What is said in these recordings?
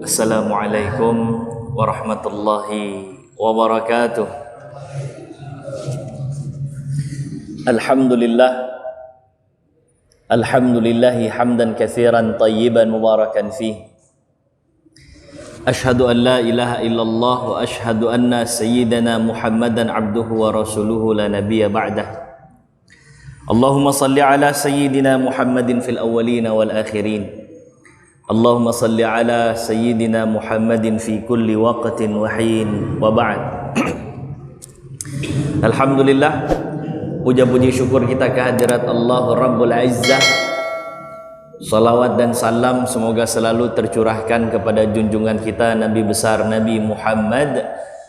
Assalamualaikum warahmatullahi wabarakatuh. Alhamdulillahi hamdan katsiran tayyiban mubarakan fih. Ashhadu an la ilaha illallah wa ashhadu anna sayyidana Muhammadan abduhu wa rasuluhu la nabiyya ba'dah. Allahumma salli ala sayyidina Muhammadin fil awwalina wal akhirin. Allahumma salli ala sayyidina Muhammadin fi kulli waqtin wa hin wa ba'd. Alhamdulillah, puja-puji syukur kita kehadirat Allah Rabbul Izzah. Salawat dan salam semoga selalu tercurahkan kepada junjungan kita Nabi besar Nabi Muhammad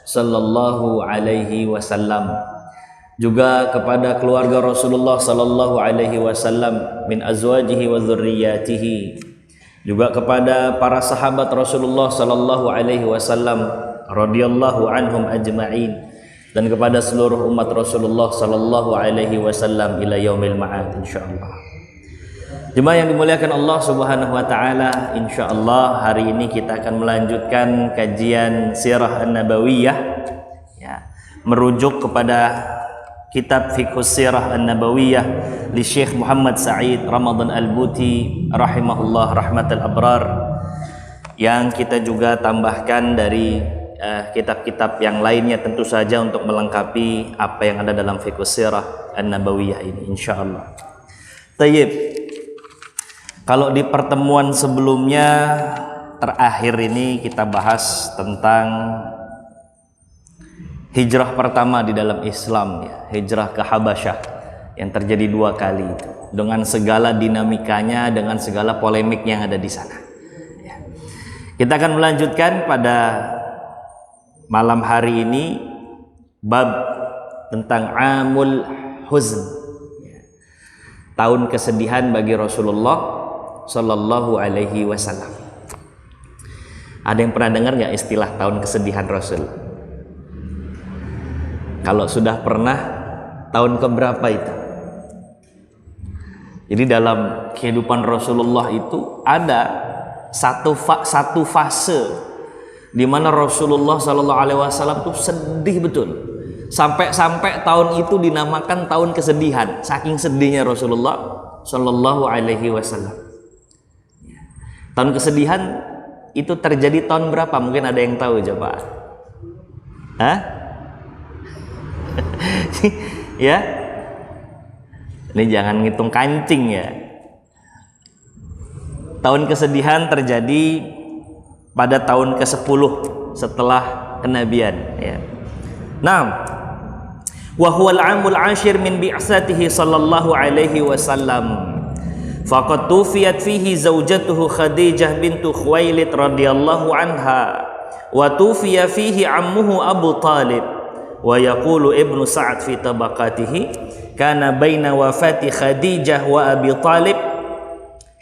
sallallahu alaihi wasallam, juga kepada keluarga Rasulullah sallallahu alaihi wasallam min azwajihi wa dzurriyyatihi, juga kepada para sahabat Rasulullah sallallahu alaihi wasallam radhiyallahu anhum ajma'in, dan kepada seluruh umat Rasulullah sallallahu alaihi wasallam ila yaumil ma'ad insyaallah. Jemaah yang dimuliakan Allah Subhanahu wa taala, insyaallah hari ini kita akan melanjutkan kajian Sirah An-Nabawiyah ya, merujuk kepada kitab Fiqhus Sirah An-Nabawiyah li Syekh Muhammad Sa'id Ramadan Al-Buti rahimahullah rahmatal abrar, yang kita juga tambahkan dari kitab-kitab yang lainnya tentu saja untuk melengkapi apa yang ada dalam Fiqhus Sirah An-Nabawiyah ini insyaallah. Tayyib. Kalau di pertemuan sebelumnya terakhir ini kita bahas tentang hijrah pertama di dalam Islam ya, hijrah ke Habasyah yang terjadi 2 kali itu, dengan segala dinamikanya, dengan segala polemik yang ada di sana ya. Kita akan melanjutkan pada malam hari ini bab tentang Amul Huzn ya, tahun kesedihan bagi Rasulullah sallallahu alaihi wasallam. Ada yang pernah dengar nggak istilah tahun kesedihan Rasul? Kalau sudah pernah, tahun keberapa itu? Jadi dalam kehidupan Rasulullah itu ada satu fase di mana Rasulullah sallallahu alaihi wasallam tuh sedih betul. Sampai tahun itu dinamakan tahun kesedihan, saking sedihnya Rasulullah sallallahu alaihi wasallam. Tahun kesedihan itu terjadi tahun berapa? Mungkin ada yang tahu coba. Hah? Ya? Ini jangan ngitung kancing ya. Tahun kesedihan terjadi pada tahun ke-10 setelah kenabian ya. Naam. Wa huwal 'amul 'ashir min bi'tsatihi sallallahu alaihi wasallam. Faqad tufiyat fihi zaujatuhu Khadijah bintu Khuwailid radhiyallahu anha wa tufiya fihi ammuhu Abu Talib. Wa yaqulu Ibnu Sa'ad fi tabaqatihi kana baina wafati Khadijah wa Abi Talib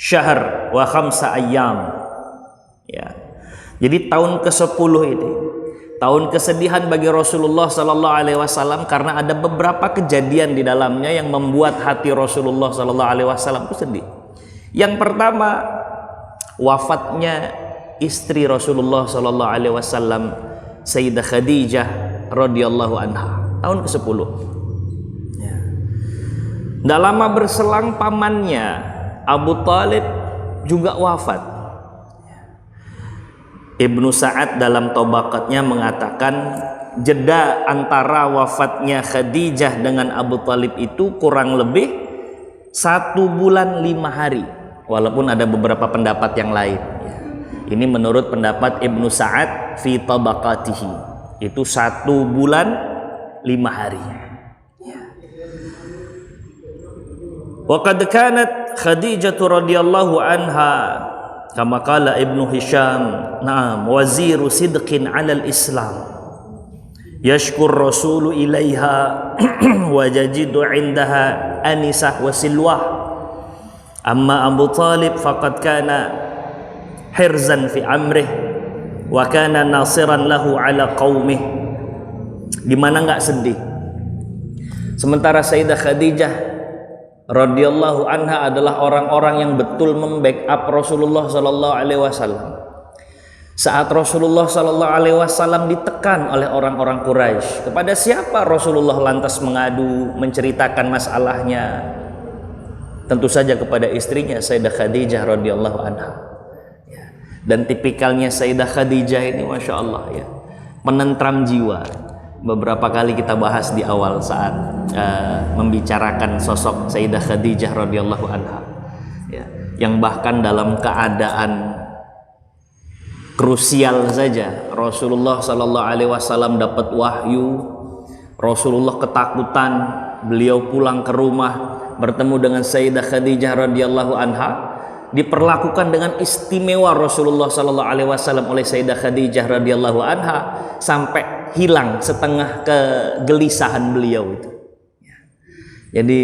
syahr wa 5 ayyam ya. Jadi tahun ke-10 ini tahun kesedihan bagi Rasulullah sallallahu alaihi wasallam, karena ada beberapa kejadian di dalamnya yang membuat hati Rasulullah sallallahu alaihi wasallam itu sedih. Yang pertama, wafatnya istri Rasulullah sallallahu alaihi wasallam, Sayyidah Khadijah radhiyallahu anha, tahun ke-10. Ya. Nggak lama berselang pamannya Abu Talib juga wafat. Ibnu Sa'ad dalam tabaqatnya mengatakan jeda antara wafatnya Khadijah dengan Abu Talib itu kurang lebih 1 bulan 5 hari, walaupun ada beberapa pendapat yang lain ya. Ini menurut pendapat Ibnu Sa'ad fi tabaqatihi, itu 1 bulan 5 hari ya. Wa qad kanat Khadijah radhiyallahu anha kama qala Ibnu Hisham, na'am, waziru sidqin 'alal Islam, yashkur rasulu ilaiha wa yajidu 'indaha anisah wa silwah. Amma Abu Talib faqad kana hirzan fi amrih wa kana nasiran lahu 'ala qaumih. Di mana enggak sedih? Sementara Sayyidah Khadijah radhiyallahu anha adalah orang-orang yang betul membackup Rasulullah sallallahu alaihi wasallam. Saat Rasulullah sallallahu alaihi wasallam ditekan oleh orang-orang Quraisy, kepada siapa Rasulullah lantas mengadu, menceritakan masalahnya? Tentu saja kepada istrinya Sayyidah Khadijah radhiyallahu anha. Dan tipikalnya Sayyidah Khadijah ini Masya Allah ya, menentram jiwa. Beberapa kali kita bahas di awal saat membicarakan sosok Sayyidah Khadijah radhiyallahu anha ya, yang bahkan dalam keadaan krusial saja Rasulullah sallallahu alaihi wasallam dapat wahyu, Rasulullah ketakutan, beliau pulang ke rumah bertemu dengan Sayyidah Khadijah radhiyallahu anha, diperlakukan dengan istimewa Rasulullah sallallahu alaihi wasallam oleh Sayyidah Khadijah radhiyallahu anha sampai hilang setengah kegelisahan beliau itu. Jadi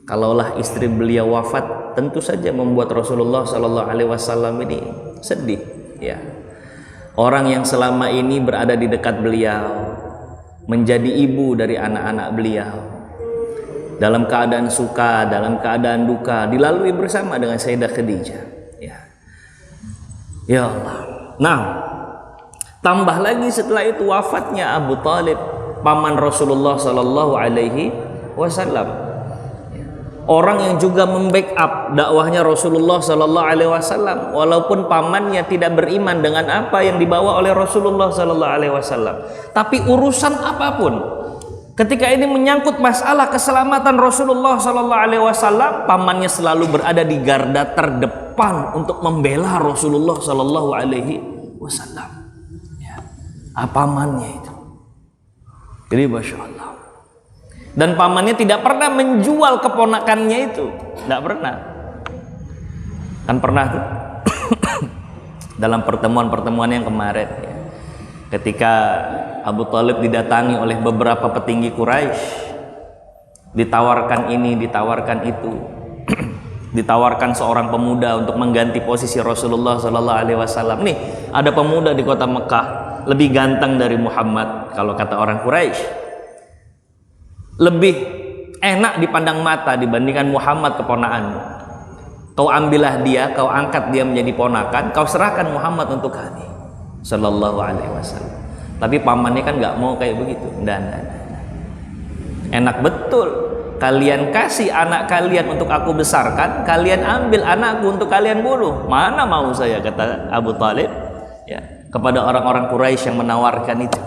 kalaulah istri beliau wafat, tentu saja membuat Rasulullah sallallahu alaihi wasallam ini sedih ya. Orang yang selama ini berada di dekat beliau, menjadi ibu dari anak-anak beliau, dalam keadaan suka, dalam keadaan duka, dilalui bersama dengan Sayyidah Khadijah ya. Ya Allah. Nah, tambah lagi setelah itu wafatnya Abu Talib, paman Rasulullah sallallahu alaihi wasallam. Orang yang juga membackup dakwahnya Rasulullah sallallahu alaihi wasallam, walaupun pamannya tidak beriman dengan apa yang dibawa oleh Rasulullah sallallahu alaihi wasallam. Tapi urusan apapun, ketika ini menyangkut masalah keselamatan Rasulullah sallallahu alaihi wasallam, pamannya selalu berada di garda terdepan untuk membela Rasulullah sallallahu alaihi wasallam. Ya, pamannya itu. Jadi Masya Allah. Dan pamannya tidak pernah menjual keponakannya itu, tidak pernah. Kan pernah tuh dalam pertemuan-pertemuan yang kemarin ya, ketika Abu Talib didatangi oleh beberapa petinggi Quraisy, ditawarkan ini, ditawarkan itu, ditawarkan seorang pemuda untuk mengganti posisi Rasulullah Sallallahu Alaihi Wasallam. Nih, ada pemuda di kota Mekah lebih ganteng dari Muhammad, kalau kata orang Quraisy, lebih enak dipandang mata dibandingkan Muhammad keponakanmu. Kau ambillah dia, kau angkat dia menjadi ponakan, kau serahkan Muhammad untuk kami Sallallahu Alaihi Wasallam. Tapi pamannya kan nggak mau kayak begitu. Enak betul kalian kasih anak kalian untuk aku besarkan, kalian ambil anakku untuk kalian bunuh. Mana mau saya, kata Abu Talib ya, kepada orang-orang Quraisy yang menawarkan itu.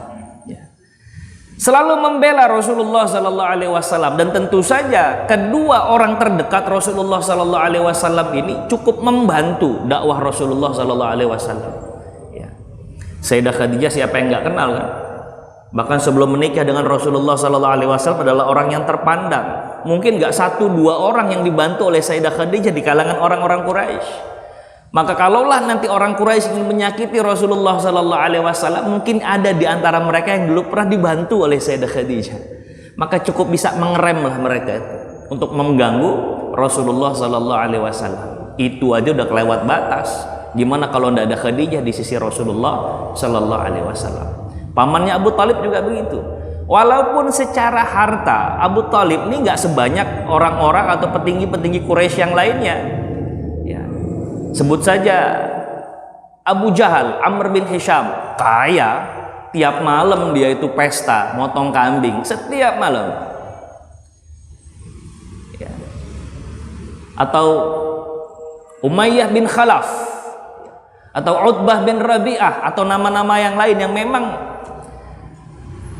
Selalu membela Rasulullah sallallahu alaihi wasallam, dan tentu saja kedua orang terdekat Rasulullah sallallahu alaihi wasallam ini cukup membantu dakwah Rasulullah sallallahu alaihi wasallam. Ya. Sayyidah Khadijah siapa yang nggak kenal kan? Bahkan sebelum menikah dengan Rasulullah sallallahu alaihi wasallam adalah orang yang terpandang. Mungkin nggak satu dua orang yang dibantu oleh Sayyidah Khadijah di kalangan orang-orang Quraisy. Maka kalaulah nanti orang Quraisy ingin menyakiti Rasulullah sallallahu alaihi wasallam, mungkin ada di antara mereka yang dulu pernah dibantu oleh Sayyidah Khadijah. Maka cukup bisa mengeremlah mereka itu untuk mengganggu Rasulullah sallallahu alaihi wasallam. Itu aja udah kelewat batas. Gimana kalau tidak ada Khadijah di sisi Rasulullah sallallahu alaihi wasallam? Pamannya Abu Talib juga begitu. Walaupun secara harta Abu Talib ini nggak sebanyak orang-orang atau petinggi-petinggi Quraisy yang lainnya. Sebut saja Abu Jahal, Amr bin Hisham, kaya, tiap malam dia itu pesta, motong kambing, setiap malam. Ya. Atau Umayyah bin Khalaf, atau Utbah bin Rabi'ah, atau nama-nama yang lain yang memang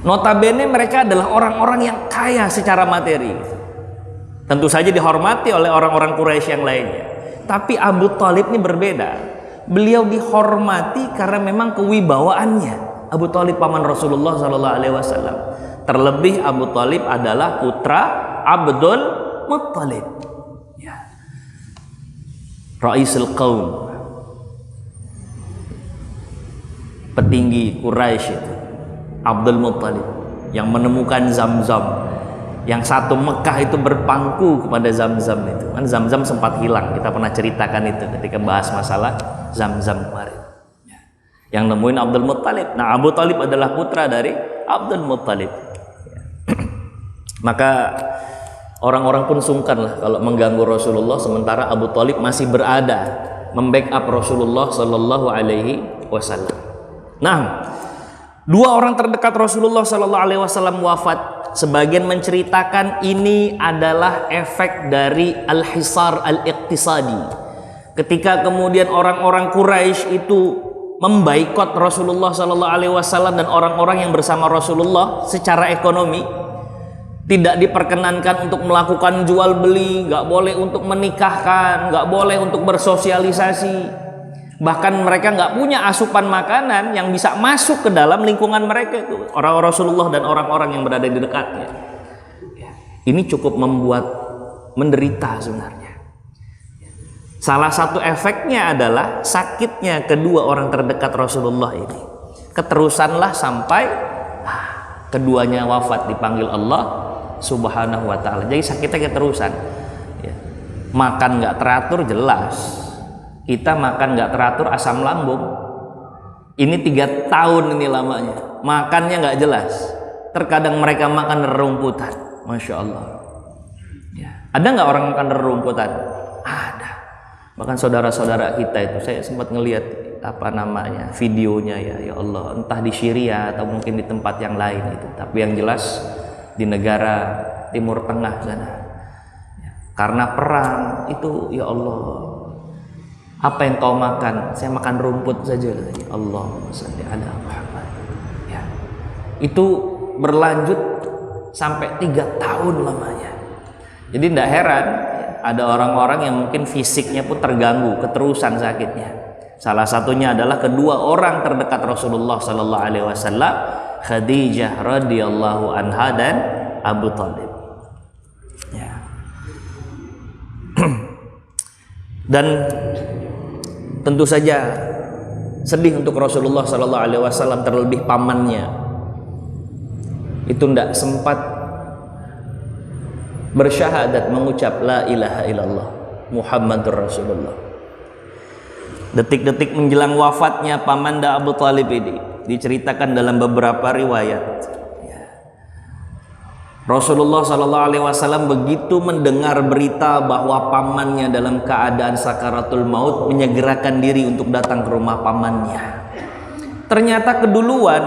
notabene mereka adalah orang-orang yang kaya secara materi. Tentu saja dihormati oleh orang-orang Quraisy yang lainnya. Tapi Abu Talib ini berbeda. Beliau dihormati karena memang kewibawaannya. Abu Talib paman Rasulullah sallallahu alaihi wasallam. Terlebih Abu Talib adalah putra Abdul Muttalib. Ya. Raisul Qaum. Petinggi Quraisy itu. Abdul Muttalib yang menemukan Zam-Zam. Yang satu Mekah itu berpangku kepada Zam-Zam itu. Kan Zam-Zam sempat hilang. Kita pernah ceritakan itu ketika bahas masalah Zam-Zam kemarin. Yang nemuin Abdul Muttalib. Nah, Abu Talib adalah putra dari Abdul Muttalib. Maka Orang-orang pun sungkan lah kalau mengganggu Rasulullah, sementara Abu Thalib masih berada membackup Rasulullah Sallallahu Alaihi Wasallam. Nah, dua orang terdekat Rasulullah Sallallahu Alaihi Wasallam wafat. Sebagian menceritakan ini adalah efek dari al-hisar al-iqtisadi. Ketika kemudian orang-orang Quraisy itu membaikot Rasulullah Sallallahu Alaihi Wasallam dan orang-orang yang bersama Rasulullah secara ekonomi, tidak diperkenankan untuk melakukan jual beli, nggak boleh untuk menikahkan, nggak boleh untuk bersosialisasi. Bahkan mereka nggak punya asupan makanan yang bisa masuk ke dalam lingkungan mereka itu, orang Rasulullah dan orang-orang yang berada di dekatnya. Ini cukup membuat menderita sebenarnya. Salah satu efeknya adalah sakitnya kedua orang terdekat Rasulullah ini. Keterusanlah sampai keduanya wafat, dipanggil Allah Subhanahu wa ta'ala. Jadi sakitnya keterusan. Makan nggak teratur jelas. Kita makan nggak teratur asam lambung. Ini 3 tahun ini lamanya. Makannya nggak jelas. Terkadang mereka makan rerumputan. Masya Allah. Ya. Ada nggak orang makan rerumputan? Ada. Bahkan saudara-saudara kita itu, saya sempat ngelihat videonya ya Allah, entah di Syria atau mungkin di tempat yang lain itu. Tapi yang jelas di negara Timur Tengah sana. Ya. Karena perang itu ya Allah. Apa yang kau makan? Saya makan rumput saja. Ya Allah, salli ala Muhammad. Ya. Itu berlanjut sampai 3 tahun lamanya. Jadi tidak heran ada orang-orang yang mungkin fisiknya pun terganggu, keterusan sakitnya. Salah satunya adalah kedua orang terdekat Rasulullah Sallallahu Alaihi Wasallam, Khadijah radhiyallahu anha dan Abu Thalib. Ya. Dan tentu saja sedih untuk Rasulullah Sallallahu Alaihi Wasallam, terlebih pamannya itu tidak sempat bersyahadat mengucap la ilaha illallah Muhammadur Rasulullah. Detik-detik menjelang wafatnya pamanda Abu Thalib ini diceritakan dalam beberapa riwayat. Rasulullah Sallallahu Alaihi Wasallam begitu mendengar berita bahwa pamannya dalam keadaan sakaratul maut, menyegerakan diri untuk datang ke rumah pamannya. Ternyata keduluan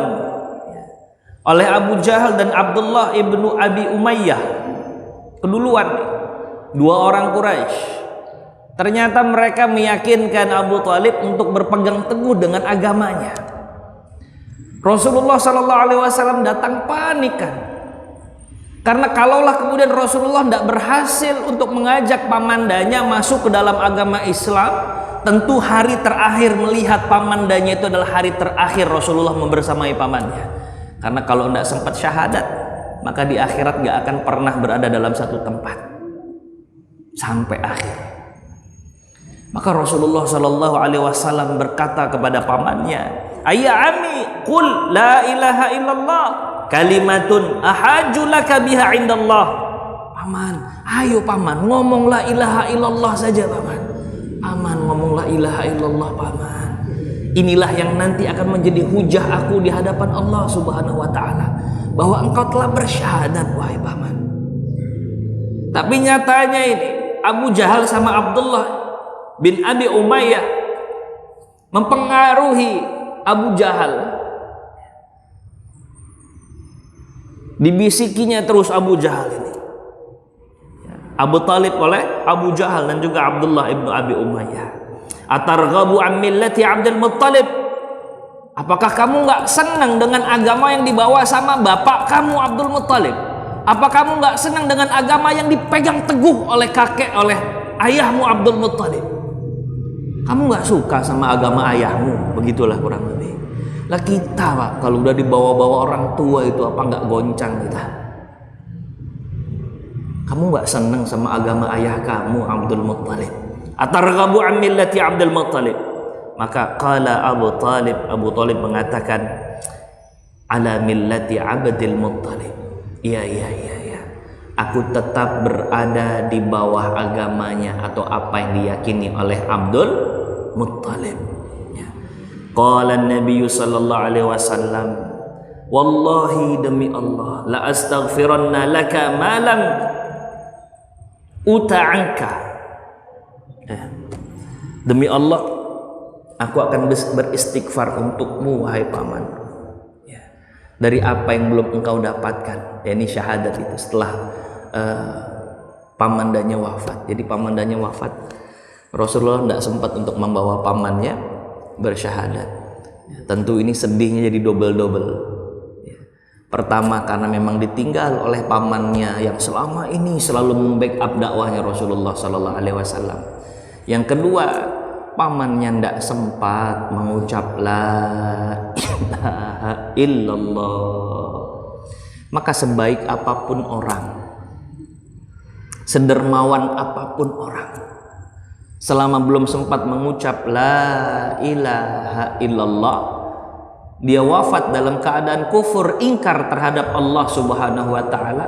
oleh Abu Jahal dan Abdullah ibnu Abi Umayyah. Keduluan dua orang Quraisy. Ternyata mereka meyakinkan Abu Thalib untuk berpegang teguh dengan agamanya. Rasulullah Sallallahu Alaihi Wasallam datang panikan. Karena kalaulah kemudian Rasulullah tidak berhasil untuk mengajak pamandanya masuk ke dalam agama Islam, tentu hari terakhir melihat pamandanya itu adalah hari terakhir Rasulullah membersamai pamannya. Karena kalau tidak sempat syahadat, maka di akhirat gak akan pernah berada dalam satu tempat sampai akhir. Maka Rasulullah Sallallahu Alaihi Wasallam berkata kepada pamannya, "Ayya ami, qul la ilaha illallah kalimatun ahaju laka biha indallah." Paman, ayo paman, ngomong la ilaha illallah saja paman. Paman, ngomong la ilaha illallah paman. Inilah yang nanti akan menjadi hujah aku di hadapan Allah Subhanahu wa ta'ala, bahwa engkau telah bersyahadat wahai paman. Tapi nyatanya ini Abu Jahal sama Abdullah bin Abi Umayyah mempengaruhi Abu Jahal. Dibisikinya terus Abu Jahal ini, Abu Thalib oleh Abu Jahal dan juga Abdullah ibnu Abi Umayyah. Atarghabu an millati Abdul Muttalib? Apakah kamu nggak senang dengan agama yang dibawa sama bapak kamu Abdul Muttalib? Apa kamu nggak senang dengan agama yang dipegang teguh oleh kakek, oleh ayahmu Abdul Muttalib? Kamu nggak suka sama agama ayahmu? Begitulah kurang lebih. Lah kita Pak, kalau udah dibawa-bawa orang tua itu apa nggak goncang kita? Kamu nggak senang sama agama ayah kamu Abdul Muttalib? Atarghabu an millati Abdul Muttalib? Maka qala Abu Thalib mengatakan, ala millati Abdul Muttalib. Iya. Aku tetap berada di bawah agamanya atau apa yang diyakini oleh Abdul Muttalib. Qala Nabi sallallahu alaihi wasallam, wallahi demi Allah, la astaghfiranna laka ma lam uta'anka. Demi Allah, aku akan beristighfar untukmu wahai paman, dari apa yang belum engkau dapatkan. Ini syahadat itu setelah pamandanya wafat. Jadi pamandanya wafat, Rasulullah tidak sempat untuk membawa pamannya bersyahadat. Tentu ini sedihnya jadi double-double. Pertama karena memang ditinggal oleh pamannya yang selama ini selalu membackup dakwahnya Rasulullah Sallallahu Alaihi Wasallam. Yang kedua, pamannya tidak sempat mengucap la ilaha illallah. Maka sebaik apapun orang, sedermawan apapun orang, selama belum sempat mengucap la ilaha illallah, dia wafat dalam keadaan kufur, ingkar terhadap Allah Subhanahu wa taala,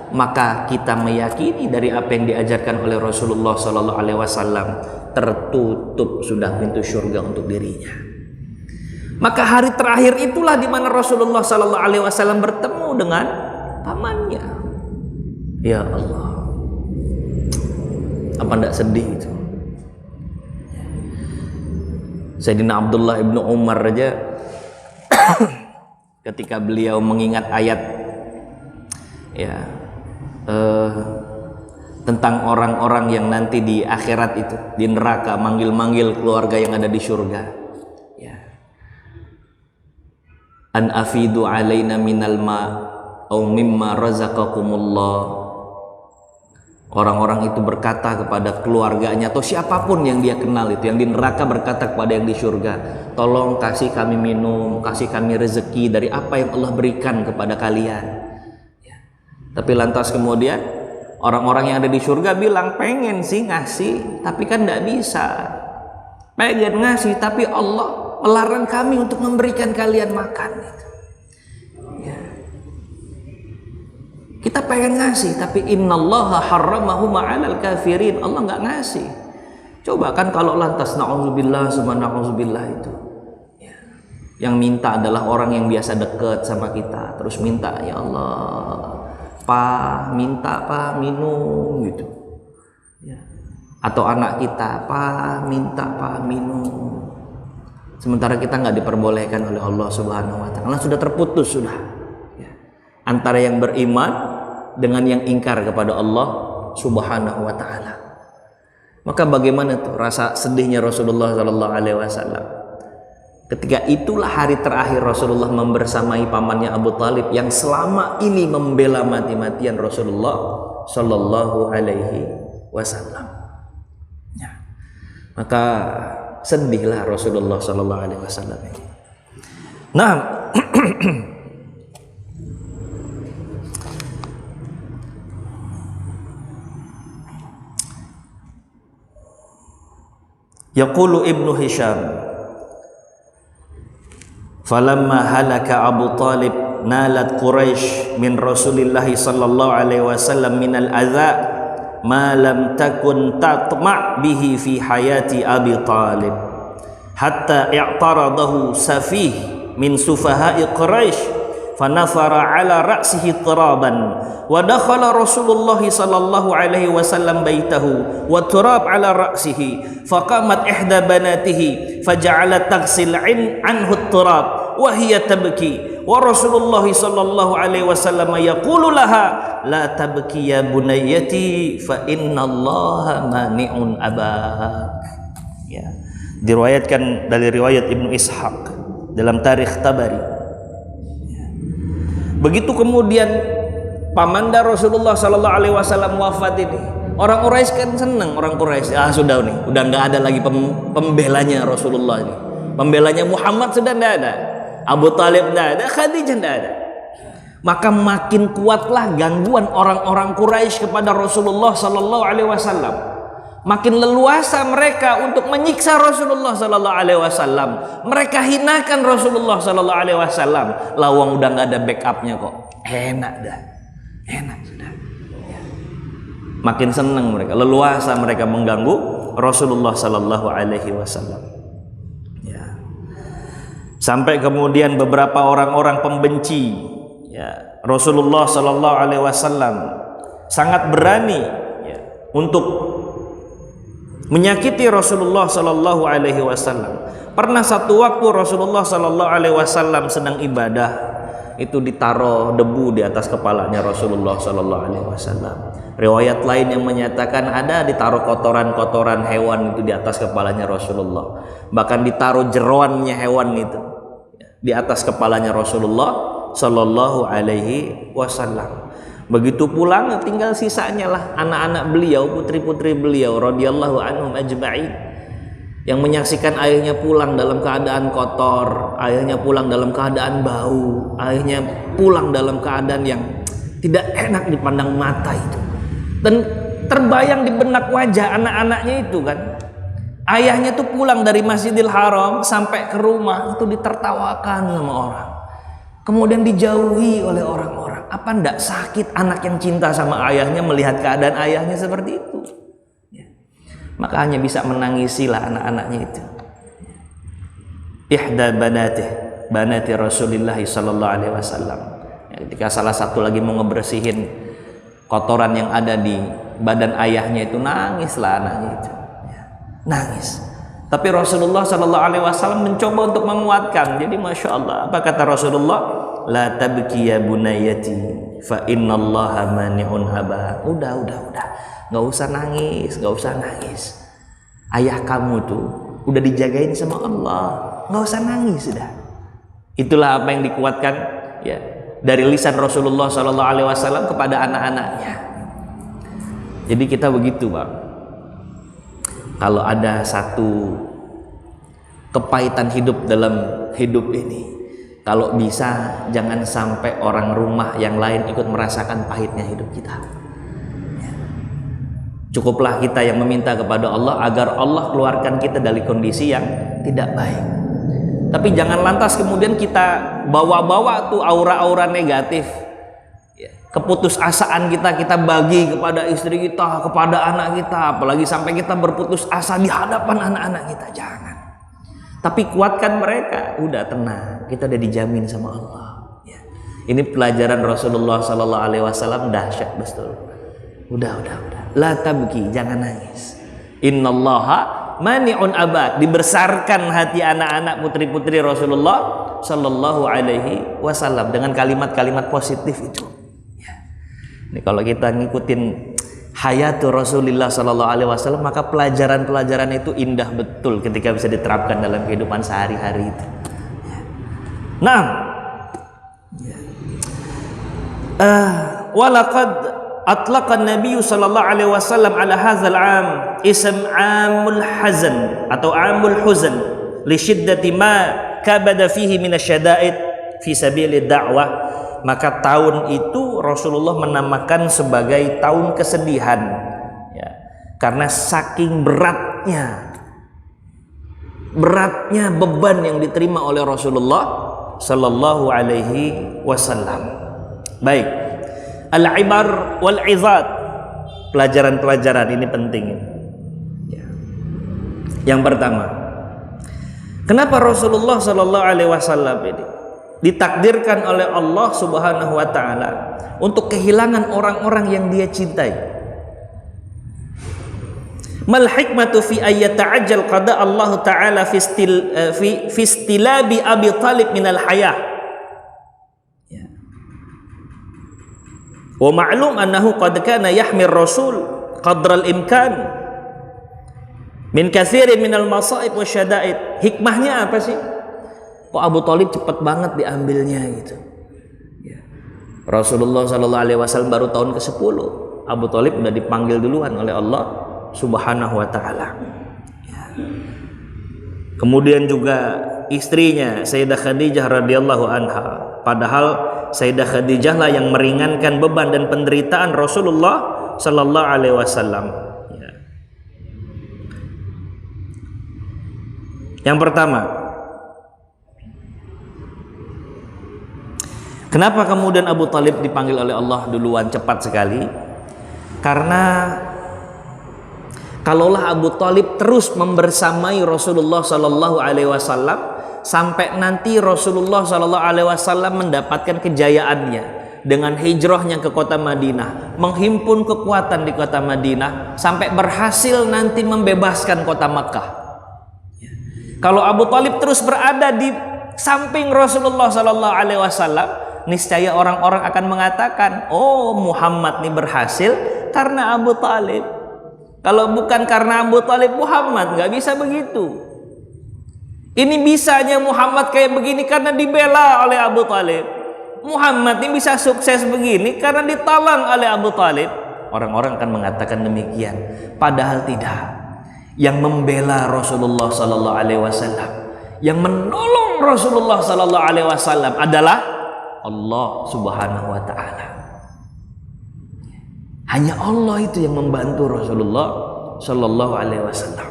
maka kita meyakini dari apa yang diajarkan oleh Rasulullah sallallahu alaihi wasallam, tertutup sudah pintu surga untuk dirinya. Maka hari terakhir itulah di mana Rasulullah sallallahu alaihi wasallam bertemu dengan pamannya. Ya Allah, apa enggak sedih itu? Sayyidina Abdullah ibnu Umar aja ketika beliau mengingat ayat tentang orang-orang yang nanti di akhirat itu di neraka manggil-manggil keluarga yang ada di surga, an afidu alaina minal ma au mimma razaqakumullah. Orang-orang itu berkata kepada keluarganya atau siapapun yang dia kenal itu, yang di neraka berkata kepada yang di surga, tolong kasih kami minum, kasih kami rezeki dari apa yang Allah berikan kepada kalian. Tapi lantas kemudian orang-orang yang ada di surga bilang, pengen sih ngasih tapi kan tidak bisa, pengen ngasih tapi Allah melarang kami untuk memberikan kalian makan. Kita pengen ngasih tapi innallaha harramahu ma'alal kafirin, Allah nggak ngasih. Coba kan kalau lantas na'udzubillah summa na'udzubillah itu, yang minta adalah orang yang biasa dekat sama kita, terus minta, ya Allah Pak, minta Pak minum gitu, atau anak kita, Pak minta Pak minum, sementara kita nggak diperbolehkan oleh Allah Subhanahu wa taala. Sudah terputus sudah antara yang beriman dengan yang ingkar kepada Allah Subhanahu wa taala. Maka bagaimana tuh rasa sedihnya Rasulullah sallallahu alaihi wasallam ketika itulah hari terakhir Rasulullah membersamai pamannya Abu Talib yang selama ini membela mati-matian Rasulullah sallallahu alaihi wasallam. Maka sedihlah Rasulullah sallallahu alaihi wasallam ini. Nah, yaqulu Ibnu Hisham, falamma halaka Abu Talib nalat Quraisy min Rasulillah sallallahu alaihi wasallam minal adza ma lam takun tatma' bihi fi hayati Abi Talib hatta i'taradahu safih min sufaha'i Quraisy fanafara ala ra'sihi turaban wa dakhala Rasulullah sallallahu alaihi wasallam baitahu wa turab ala ra'sihi faqamat ihda banatihi faja'alat taghsil anhu turab wa hiya tabki wa Rasulullah sallallahu alaihi wasallam yaqulu laha la tabki ya bunayyati fa innallaha mani'un abak. Diriwayatkan dari riwayat Ibnu Ishaq dalam Tarikh Tabari. Begitu kemudian pamanda Rasulullah sallallahu alaihi wasallam wafat ini, orang Quraisy kan senang, orang Quraisy sudah nih, udah nggak ada lagi pembelanya Rasulullah ini, pembelanya Muhammad sudah tidak ada, Abu Talib tidak ada, Khadijah tidak ada. Maka makin kuatlah gangguan orang-orang Quraisy kepada Rasulullah sallallahu alaihi wasallam. Makin leluasa mereka untuk menyiksa Rasulullah sallallahu alaihi wasallam. Mereka hinakan Rasulullah sallallahu alaihi wasallam. Lawang udah nggak ada backupnya kok. Enak dah. Enak sudah. Makin senang mereka, leluasa mereka mengganggu Rasulullah sallallahu alaihi wasallam. Sampai kemudian beberapa orang-orang pembenci Rasulullah sallallahu alaihi wasallam sangat berani untuk menyakiti Rasulullah sallallahu alaihi wasallam. Pernah satu waktu Rasulullah sallallahu alaihi wasallam sedang ibadah, itu ditaruh debu di atas kepalanya Rasulullah sallallahu alaihi wasallam. Riwayat lain yang menyatakan ada ditaruh kotoran-kotoran hewan itu di atas kepalanya Rasulullah. Bahkan ditaruh jeroannya hewan itu di atas kepalanya Rasulullah sallallahu alaihi wasallam. Begitu pulang tinggal sisanya lah anak-anak beliau, putri-putri beliau radhiyallahu anhum ajma'in, yang menyaksikan ayahnya pulang dalam keadaan kotor, ayahnya pulang dalam keadaan bau, ayahnya pulang dalam keadaan yang tidak enak dipandang mata itu. Dan terbayang di benak wajah anak-anaknya itu kan, ayahnya tuh pulang dari Masjidil Haram sampai ke rumah itu ditertawakan sama orang, kemudian dijauhi oleh orang-orang. Apa ndak sakit anak yang cinta sama ayahnya melihat keadaan ayahnya seperti itu? Ya. Maka hanya bisa menangisilah anak-anaknya itu. Ihda banati Rasulullah sallallahu alaihi wasallam. Ketika salah satu lagi mau ngebersihin kotoran yang ada di badan ayahnya itu, nangislah anaknya itu. Ya. Nangis. Tapi Rasulullah sallallahu alaihi wasallam mencoba untuk menguatkan. Jadi masya Allah, apa kata Rasulullah? La tabki ya bunayati fa innallaha mani'un aba. Udah, nggak usah nangis, nggak usah nangis. Ayah kamu tuh udah dijagain sama Allah, nggak usah nangis sudah. Itulah apa yang dikuatkan ya dari lisan Rasulullah sallallahu alaihi wasallam kepada anak-anaknya. Jadi kita begitu, Bang. Kalau ada satu kepahitan hidup dalam hidup ini, kalau bisa jangan sampai orang rumah yang lain ikut merasakan pahitnya hidup kita. Cukuplah kita yang meminta kepada Allah agar Allah keluarkan kita dari kondisi yang tidak baik. Tapi jangan lantas kemudian kita bawa-bawa tuh aura-aura negatif, keputusasaan kita bagi kepada istri kita, kepada anak kita, apalagi sampai kita berputus asa di hadapan anak-anak kita. Jangan. Tapi kuatkan mereka, udah tenang, kita udah dijamin sama Allah. Ya. Ini pelajaran Rasulullah sallallahu alaihi wasallam dahsyat betul. Udah. La tabki, jangan nangis. Innallaha mani'un abad. Dibesarkan hati anak-anak putri-putri Rasulullah sallallahu alaihi wasallam dengan kalimat-kalimat positif itu. Ya. Ini kalau kita ngikutin hayatu Rasulullah sallallahu alaihi wasallam, maka pelajaran-pelajaran itu indah betul ketika bisa diterapkan dalam kehidupan sehari-hari itu. Nah, walaqad atlaqa an-nabiy sallallahu alaihi wasallam ala hadzal 'am ism 'amul hazan atau 'amul huzn li shiddati ma kabada fihi min asy-syada'id fi sabilid da'wah. Maka tahun itu Rasulullah menamakan sebagai tahun kesedihan ya, karena saking beratnya beban yang diterima oleh Rasulullah sallallahu alaihi wasallam. Baik, al-ibar wal izat, pelajaran-pelajaran ini penting ya. Yang pertama, kenapa Rasulullah sallallahu alaihi wasallam ini ditakdirkan oleh Allah Subhanahu wa taala untuk kehilangan orang-orang yang dia cintai? Mal hikmatu fi ayyata'ajjal qada Allah taala fi istilabi Abi Thalib minal hayah. Ya. Wa ma'lum annahu qad kana yahmir Rasul qadral imkan min katsirin minal masaib wasyada'id. Hikmahnya apa sih? Kok Abu Thalib cepat banget diambilnya gitu ya. Rasulullah sallallahu alaihi wasallam baru tahun ke-10, Abu Thalib udah dipanggil duluan oleh Allah Subhanahu wa taala ya. Kemudian juga istrinya Sayyidah Khadijah radhiyallahu anha, padahal Sayyidah Khadijah lah yang meringankan beban dan penderitaan Rasulullah sallallahu alaihi wasallam ya. Yang pertama, kenapa kemudian Abu Thalib dipanggil oleh Allah duluan cepat sekali? Karena kalaulah Abu Thalib terus membersamai Rasulullah sallallahu alaihi wasallam sampai nanti Rasulullah sallallahu alaihi wasallam mendapatkan kejayaannya, dengan hijrahnya ke kota Madinah, menghimpun kekuatan di kota Madinah sampai berhasil nanti membebaskan kota Makkah. Kalau Abu Thalib terus berada di samping Rasulullah Sallallahu Alaihi Wasallam, niscaya orang-orang akan mengatakan, oh Muhammad ini berhasil karena Abu Thalib. Kalau bukan karena Abu Thalib, Muhammad nggak bisa begitu. Ini bisanya Muhammad kayak begini karena dibela oleh Abu Thalib. Muhammad ini bisa sukses begini karena ditalang oleh Abu Thalib. Orang-orang akan mengatakan demikian. Padahal tidak. Yang membela Rasulullah Sallallahu Alaihi Wasallam, yang menolong Rasulullah Sallallahu Alaihi Wasallam adalah Allah Subhanahu Wa Taala. Hanya Allah itu yang membantu Rasulullah Sallallahu Alaihi Wasallam.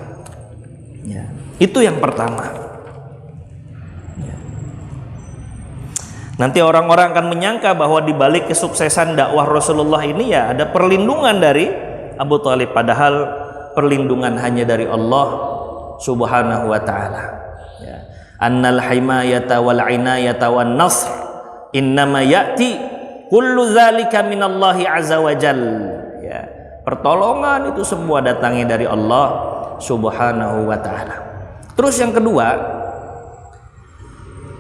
Ya. Itu yang pertama. Nanti orang-orang akan menyangka bahwa di balik kesuksesan dakwah Rasulullah ini ya ada perlindungan dari Abu Thalib, padahal perlindungan hanya dari Allah Subhanahu wa taala. Ya. Annal himayata wal inayata wan nasr innama ya'ti kullu dzalika minallahi azza wa jalla. Ya. Pertolongan itu semua datangnya dari Allah Subhanahu wa taala. Terus yang kedua,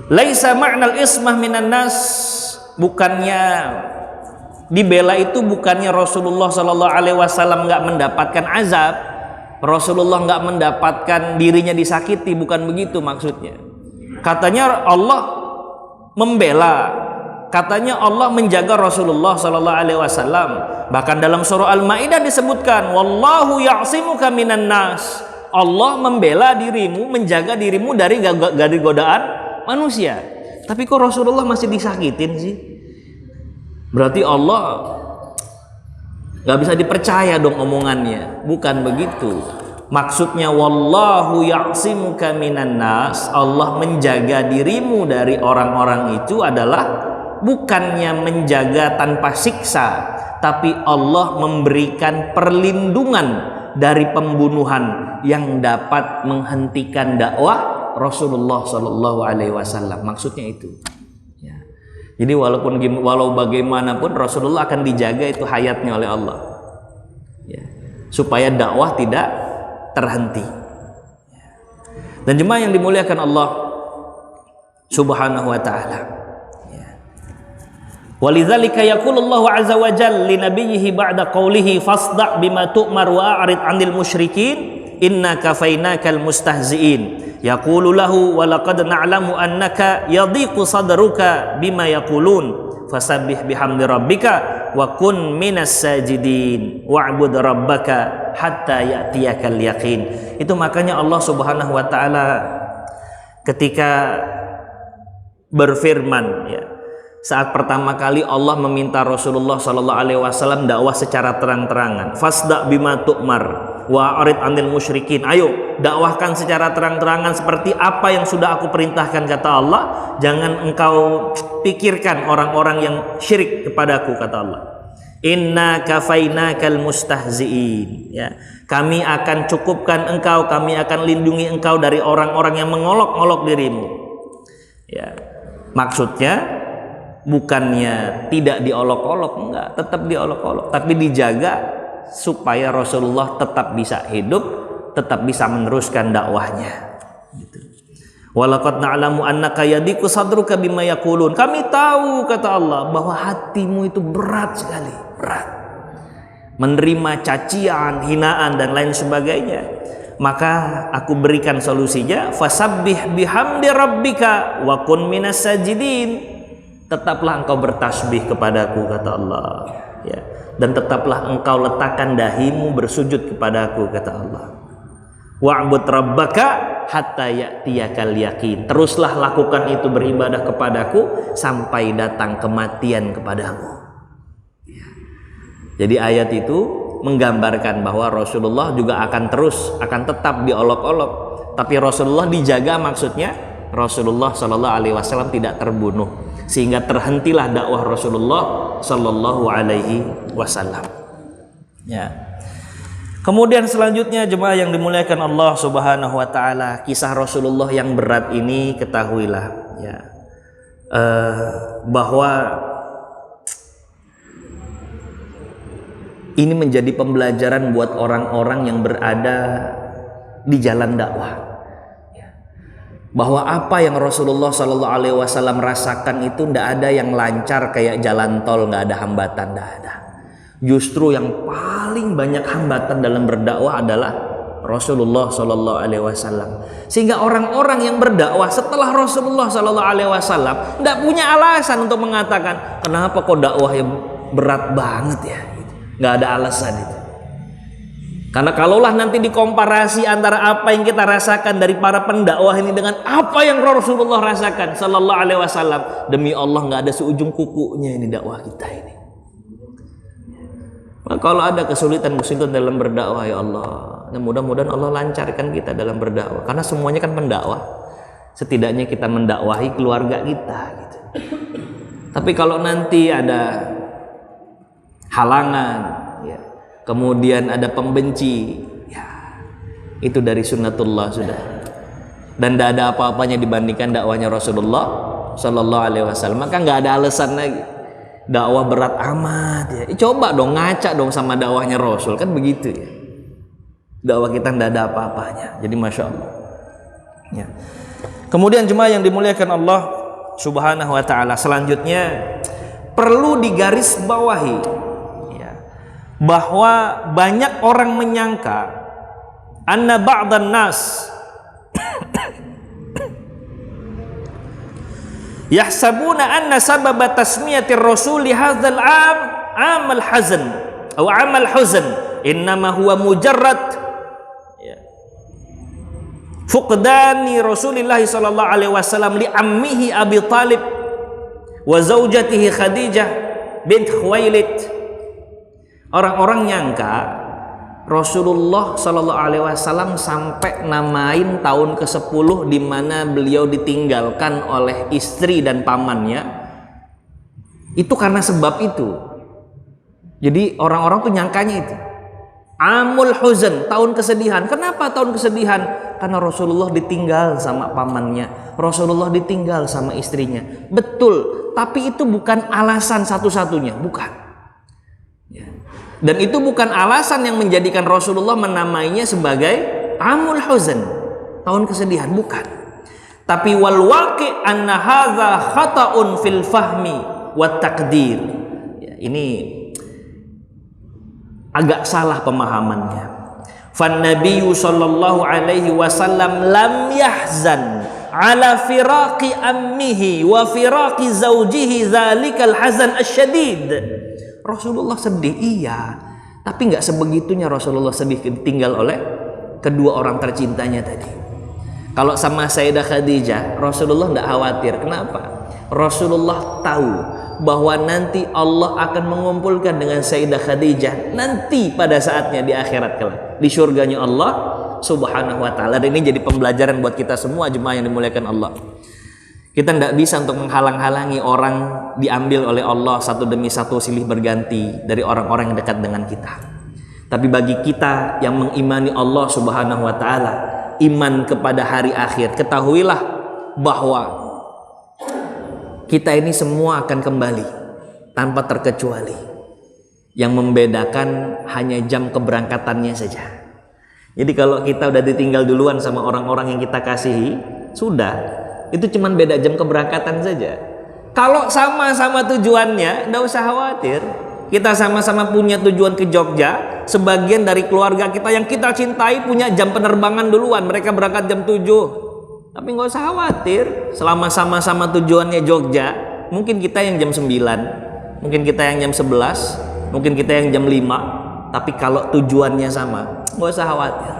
laisa ma'nal ismah minan nas, bukannya dibela itu bukannya Rasulullah Sallallahu Alaihi Wasallam nggak mendapatkan azab, Rasulullah nggak mendapatkan dirinya disakiti, bukan begitu maksudnya. Katanya Allah membela, katanya Allah menjaga Rasulullah Sallallahu Alaihi Wasallam. Bahkan dalam surah Al-Maidah disebutkan, wallahu ya'simuka minan nas, Allah membela dirimu, menjaga dirimu dari godaan manusia. Tapi kok Rasulullah masih disakitin sih? Berarti Allah nggak bisa dipercaya dong omongannya. Bukan begitu. Maksudnya wallahu ya'simuka minan nas, Allah menjaga dirimu dari orang-orang itu adalah bukannya menjaga tanpa siksa, tapi Allah memberikan perlindungan dari pembunuhan yang dapat menghentikan dakwah Rasulullah Sallallahu Alaihi Wasallam. Maksudnya itu. Ya. Jadi walau bagaimanapun Rasulullah akan dijaga itu hayatnya oleh Allah. Ya. Supaya dakwah tidak terhenti. Ya. Dan jemaah yang dimuliakan Allah Subhanahu Wa Taala. Ya. Walidzalika yaqulullahu azza wa jalla li nabiyhi ba'da qawlihi fasda' bima tu'mar wa a'rid 'anil musyrikin inna kafainakal mustahzi'in. Yaqulu lahu wa laqad na'lamu annaka yadhiqu sadruka bima yaqulun fasabbih bihamdi rabbika wa kun minas sajidin wa'bud rabbaka hatta ya'tiyakal yaqin. Itu makanya Allah Subhanahu wa taala ketika berfirman, ya, saat pertama kali Allah meminta Rasulullah Sallallahu Alaihi Wasallam dakwah secara terang-terangan, fasda bima tu'mar wa arid anil musyrikin, ayo dakwahkan secara terang-terangan seperti apa yang sudah aku perintahkan, kata Allah. Jangan engkau pikirkan orang-orang yang syirik kepadaku, kata Allah. Inna kafainakal mustahzi'in, ya, kami akan cukupkan engkau, kami akan lindungi engkau dari orang-orang yang mengolok-olok dirimu. Ya, maksudnya bukannya tidak diolok-olok, enggak, tetap diolok-olok, tapi dijaga supaya Rasulullah tetap bisa hidup, tetap bisa meneruskan dakwahnya. Gitu. Walaqad na'lamu annaka yadiku sadruka bima yaqulun. Kami tahu, kata Allah, bahwa hatimu itu berat sekali, berat, menerima cacian, hinaan dan lain sebagainya. Maka aku berikan solusinya, fasabbih bihamdi rabbika wa kun minas sajidin. Tetaplah engkau bertasbih kepadaku, kata Allah, ya, dan tetaplah engkau letakkan dahimu bersujud kepadaku, kata Allah. Wa'bud rabbaka hatta ya'tiyakal yaqin. Teruslah lakukan itu, beribadah kepadaku sampai datang kematian kepadamu. Ya. Jadi ayat itu menggambarkan bahwa Rasulullah juga akan tetap diolok-olok, tapi Rasulullah dijaga, maksudnya Rasulullah Sallallahu Alaihi Wasallam tidak terbunuh, sehingga terhentilah dakwah Rasulullah Sallallahu Alaihi Wasallam. Ya. Kemudian selanjutnya jemaah yang dimuliakan Allah Subhanahu Wa Taala, kisah Rasulullah yang berat ini ketahuilah, ya, bahwa Ini menjadi pembelajaran buat orang-orang yang berada di jalan dakwah, bahwa apa yang Rasulullah SAW rasakan itu tidak ada yang lancar kayak jalan tol, nggak ada hambatan, nggak ada. Justru yang paling banyak hambatan dalam berdakwah adalah Rasulullah SAW. Sehingga orang-orang yang berdakwah setelah Rasulullah SAW tidak punya alasan untuk mengatakan kenapa kok dakwahnya berat banget ya. Nggak ada alasan itu. Karena kalaulah nanti dikomparasi antara apa yang kita rasakan dari para pendakwah ini dengan apa yang Rasulullah rasakan Sallallahu Alaihi Wasallam, demi Allah nggak ada seujung kukunya ini dakwah kita ini. Nah, kalau ada kesulitan dalam berdakwah, ya Allah, mudah-mudahan Allah lancarkan kita dalam berdakwah. Karena semuanya kan pendakwah. Setidaknya kita mendakwahi keluarga kita gitu. Tapi kalau nanti ada halangan, ya, kemudian ada pembenci, ya, itu dari sunnatullah sudah, dan tidak ada apa-apanya dibandingkan dakwahnya Rasulullah Sallallahu Alaihi Wasallam. Maka nggak ada alasan lagi dakwah berat amat ya. Coba dong ngaca dong sama dakwahnya Rasul, kan begitu ya. Dakwah kita tidak ada apa-apanya. Jadi masya Allah ya. Kemudian jemaah yang dimuliakan Allah Subhanahu Wa Taala, selanjutnya perlu digarisbawahi bahwa banyak orang menyangka anna ba'dhan nas yahsabuna anna sababa tasmiyatir rasul hadzal amal hazan atau amal huzn innama huwa mujarrad fuqdani Rasulillah sallallahu alaihi wasallam li ammihi Abi Talib wa zaujatihi Khadijah bint Khuwailid. Orang-orang nyangka Rasulullah Sallallahu Alaihi Wasallam sampai namain tahun ke-10 di mana beliau ditinggalkan oleh istri dan pamannya itu karena sebab itu. Jadi orang-orang tuh nyangkanya itu amul huzn, tahun kesedihan. Kenapa tahun kesedihan? Karena Rasulullah ditinggal sama pamannya, Rasulullah ditinggal sama istrinya. Betul, tapi itu bukan alasan satu-satunya, bukan. Dan itu bukan alasan yang menjadikan Rasulullah menamainya sebagai amul huzn, tahun kesedihan, bukan. Tapi wal waqi anna hadza khata'un fil fahmi wat taqdir. Ya, ini agak salah pemahamannya. Fan nabiyyu sallallahu alaihi wasallam lam yahzan ala firaqi ammihi wa firaqi zawjihi dzalikal hazan asyadid. Rasulullah sedih, iya, tapi nggak sebegitunya Rasulullah sedih ditinggal oleh kedua orang tercintanya tadi. Kalau sama Sayyidah Khadijah, Rasulullah nggak khawatir. Kenapa? Rasulullah tahu bahwa nanti Allah akan mengumpulkan dengan Sayyidah Khadijah nanti pada saatnya di akhirat kelak, di surganya Allah Subhanahu Wa Taala. Dan ini jadi pembelajaran buat kita semua jemaah yang dimuliakan Allah. Kita tidak bisa untuk menghalang-halangi orang diambil oleh Allah satu demi satu silih berganti dari orang-orang yang dekat dengan kita. Tapi bagi kita yang mengimani Allah Subhanahu Wa Taala, iman kepada hari akhir, ketahuilah bahwa kita ini semua akan kembali tanpa terkecuali. Yang membedakan hanya jam keberangkatannya saja. Jadi kalau kita udah ditinggal duluan sama orang-orang yang kita kasihi, sudah. Itu cuma beda jam keberangkatan saja. Kalau sama-sama tujuannya, enggak usah khawatir. Kita sama-sama punya tujuan ke Jogja. Sebagian dari keluarga kita yang kita cintai punya jam penerbangan duluan. Mereka berangkat jam 7. Tapi enggak usah khawatir. Selama sama-sama tujuannya Jogja, mungkin kita yang jam 9, mungkin kita yang jam 11, mungkin kita yang jam 5. Tapi kalau tujuannya sama, enggak usah khawatir.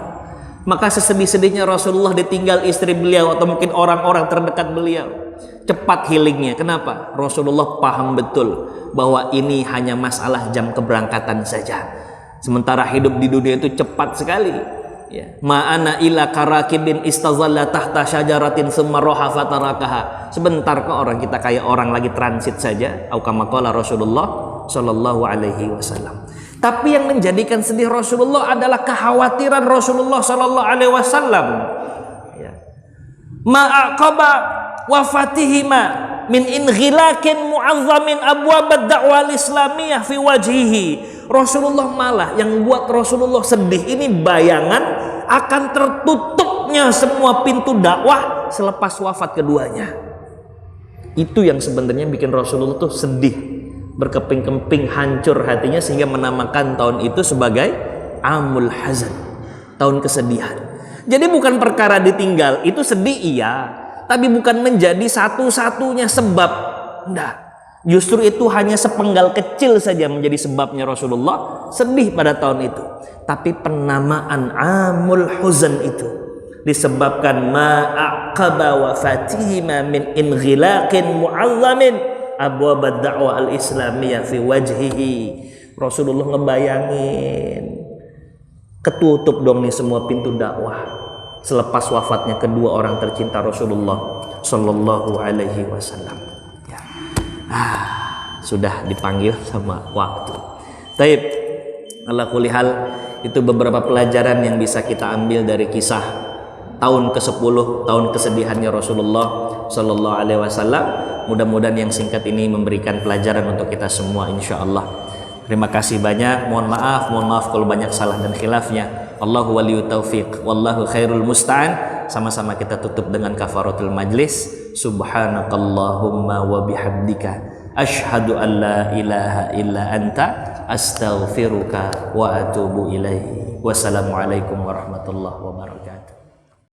Maka sesedih-sedihnya Rasulullah ditinggal istri beliau atau mungkin orang-orang terdekat beliau, cepat healingnya. Kenapa? Rasulullah paham betul bahwa ini hanya masalah jam keberangkatan saja. Sementara hidup di dunia itu cepat sekali. Ya. Ma'ana ila karakibin istazalla tahta syajaratin summa roha fatarakaha. Sebentar ke orang kita kayak orang lagi transit saja. Au kama qala Rasulullah sallallahu alaihi wasallam. Tapi yang menjadikan sedih Rasulullah adalah kekhawatiran Rasulullah sallallahu alaihi wasallam. Ma'aqaba wafatihima min inghilakin mu'azzamin abwab ad-da'wah al-islamiyah fi wajhihi Rasulullah malah yang buat Rasulullah sedih ini bayangan akan tertutupnya semua pintu dakwah selepas wafat keduanya. Itu yang sebenarnya bikin Rasulullah tuh sedih, berkeping-keping, hancur hatinya, sehingga menamakan tahun itu sebagai Amul Hazan, tahun kesedihan. Jadi bukan perkara ditinggal itu sedih iya, tapi bukan menjadi satu-satunya sebab. Enggak. Justru itu hanya sepenggal kecil saja menjadi sebabnya Rasulullah sedih pada tahun itu. Tapi penamaan Amul Huzan itu disebabkan ma'aqaba wafatihima min inghilaqin mu'azzamin abwab ad-da'wah al-islamiyah fi wajhihi. Rasulullah ngebayangin ketutup dong nih semua pintu dakwah selepas wafatnya kedua orang tercinta Rasulullah Sallallahu Alaihi Wasallam. Ya. Sudah dipanggil sama waktu. Taib, ala kulli hal, itu beberapa pelajaran yang bisa kita ambil dari kisah tahun ke-10, tahun kesedihannya Rasulullah Sallallahu Alaihi Wasallam. Mudah-mudahan yang singkat ini memberikan pelajaran untuk kita semua, insya Allah. Terima kasih banyak. Mohon maaf kalau banyak salah dan khilafnya. Allahu waliyut taufiq, wallahu khairul musta'an. Sama-sama kita tutup dengan kafaratul majlis. Subhanakallahumma wa bihamdika asyhadu an la ilaha illa anta astaghfiruka wa atubu ilaihi. Wassalamualaikum warahmatullahi wabarakatuh.